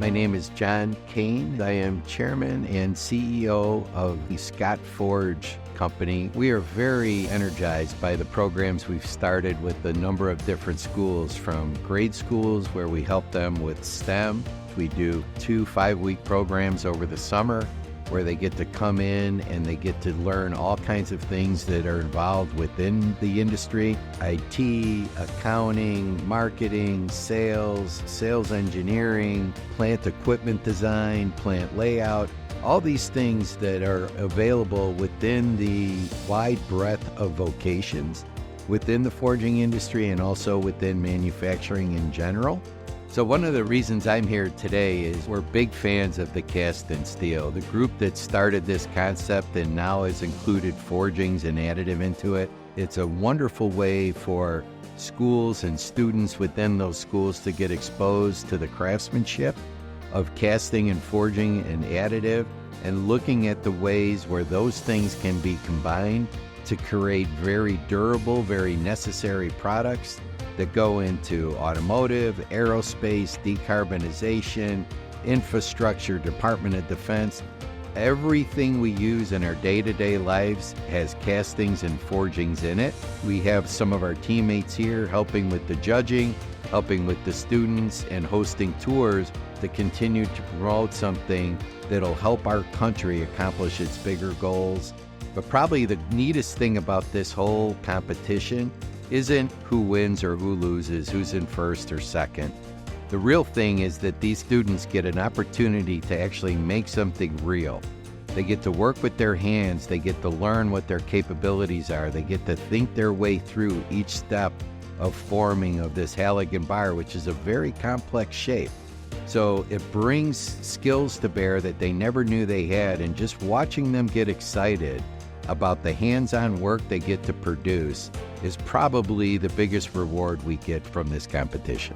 My name is John Caine. I am chairman and CEO of the Scott Forge company. We are very energized by the programs we've started with a number of different schools, from grade schools where we help them with STEM. We do 2 5-week programs over the summer where they get to come in and they get to learn all kinds of things that are involved within the industry: IT, accounting, marketing, sales engineering, plant equipment design, plant layout, all these things that are available within the wide breadth of vocations within the forging industry and also within manufacturing in general. So one of the reasons I'm here today is we're big fans of the cast and steel. The group that started this concept and now has included forgings and additive into it. It's a wonderful way for schools and students within those schools to get exposed to the craftsmanship of casting and forging and additive, and looking at the ways where those things can be combined to create very durable, very necessary products that go into automotive, aerospace, decarbonization, infrastructure, Department of Defense. Everything we use in our day-to-day lives has castings and forgings in it. We have some of our teammates here helping with the judging, helping with the students, and hosting tours to continue to promote something that'll help our country accomplish its bigger goals. But probably the neatest thing about this whole competition isn't who wins or who loses, who's in first or second. The real thing is that these students get an opportunity to actually make something real. They get to work with their hands, they get to learn what their capabilities are, they get to think their way through each step of forming of this Halligan bar, which is a very complex shape. So it brings skills to bear that they never knew they had, and just watching them get excited about the hands-on work they get to produce is probably the biggest reward we get from this competition.